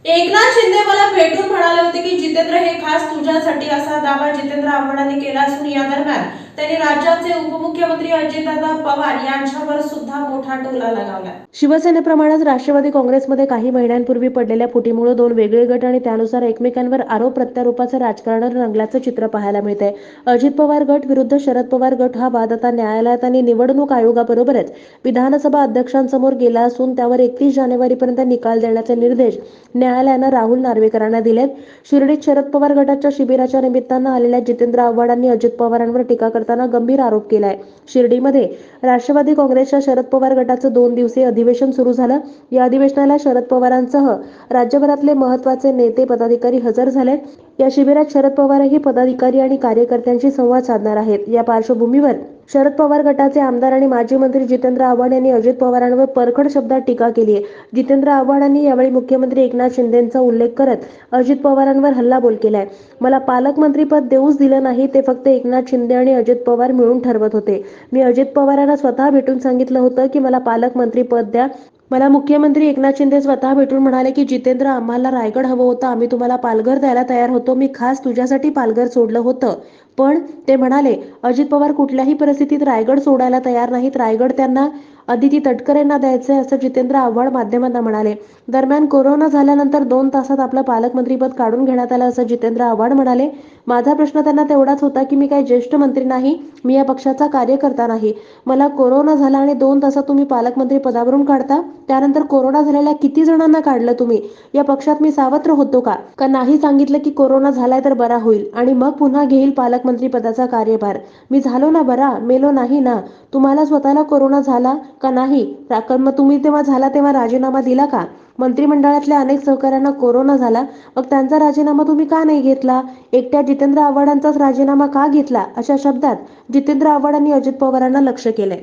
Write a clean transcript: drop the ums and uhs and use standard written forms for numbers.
एकनाथ शिंदे मला भेटून म्हणाले होते की जितेंद्र हे खास तुझ्यासाठी असा दावा जितेंद्र आव्हाडांनी केला असून या दरम्यान त्यांनी राज्याचे उपमुख्यमंत्री अजितदादा पवार यांच्यावर सुद्धा मोठा टोला लगावला। शिवसेनेप्रमाणेच राष्ट्रवादी काँग्रेसमध्ये काही महिन्यांपूर्वी पडलेल्या फुटीमुळे दोन वेगळे गट आणि त्यानुसार एकमेकांवर आरोप प्रत्यारोपाचं राजकारण रंगल्याचं चित्र पाहायला मिळतंय। अजित पवार गट विरुद्ध शरद पवार गट हा वाद आता न्यायालयात आणि निवडणूक आयोगाबरोबरच विधानसभा अध्यक्षांसमोर गेला असून त्यावर 31 जानेवारीपर्यंत निकाल देण्याचे निर्देश न्यायालयानं राहुल नार्वेकरांना दिलेत। शिर्डीत शरद पवार गटाच्या शिबिराच्या निमित्तानं आलेल्या जितेंद्र आव्हाडांनी अजित पवारांवर टीका करताना गंभीर आरोप केलाय। शिर्डीमध्ये राष्ट्रवादी काँग्रेसच्या शरद पवार गटाचं 2 दिवसीय अधिवेशन सुरू झालं। या अधिवेशनाला शरद पवारांसह राज्यभरातले महत्त्वाचे नेते पदाधिकारी हजर झाले। या शिबिरात शरद पवारही पदाधिकारी आणि कार्यकर्त्यांशी संवाद साधणार आहेत। या पार्श्वभूमीवर शरद पवार गटाचे आमदार आणि माजी मंत्री जितेंद्र आव्हाड यांनी अजित पवारांवर परखड शब्दात टीका केली आहे। जितेंद्र आव्हाडांनी यावेळी मुख्यमंत्री एकनाथ शिंदेंचा उल्लेख करत अजित पवारांवर हल्लाबोल केलाय। मला पालकमंत्रीपद देऊच दिलं नाही, ते फक्त एकनाथ शिंदे आणि अजित पवार मिळून ठरवत होते। मी अजित पवारांना स्वतः भेटून सांगितलं होतं की मला पालकमंत्रीपद द्या। मला मुख्यमंत्री एकनाथ शिंदे स्वतः भेटून म्हणाले की जितेंद्र, आम्हाला रायगड हवं होतं, आम्ही तुम्हाला पालघर द्यायला तयार होतो, मी खास तुझ्यासाठी पालघर सोडलं होतं। पण ते म्हणाले अजित पवार कुठल्याही परिस्थितीत रायगड सोडायला तयार नाहीत, रायगड त्यांना अदिती तटकरेंना द्यायचंय असं जितेंद्र आव्हाड माध्यमांना म्हणाले। दरम्यान कोरोना झाल्यानंतर 2 तासात आपलं पालकमंत्रीपद काढून घेण्यात आलं असं जितेंद्र आव्हाड म्हणाले। माझा प्रश्न त्यांना तेवढाच होता की मी काही ज्येष्ठ मंत्री नाही, मी या पक्षाचा कार्यकर्ता नाही। मला कोरोना झाला आणि 2 तासात तुम्ही पालकमंत्री पदावरून काढता, त्यानंतर कोरोना झालेल्या किती जणांना काढलं तुम्ही? या पक्षात मी सावत्र होतो का नाही सांगितलं की कोरोना झालाय तर बरा होईल आणि मग पुन्हा घेईल पालकमंत्री पदाचा कार्यभार? मी झालो ना बरा, मेलो नाही ना। तुम्हाला स्वतःला कोरोना झाला का नाही? मग तुम्ही तेव्हा झाला तेव्हा राजीनामा दिला का? मंत्रिमंडळातल्या अनेक सहकाऱ्यांना कोरोना झाला, मग त्यांचा राजीनामा तुम्ही का नाही घेतला? एकट्या जितेंद्र आव्हाडांचाच राजीनामा का घेतला? अशा शब्दात जितेंद्र आव्हाडांनी अजित पवारांना लक्ष्य केलंय।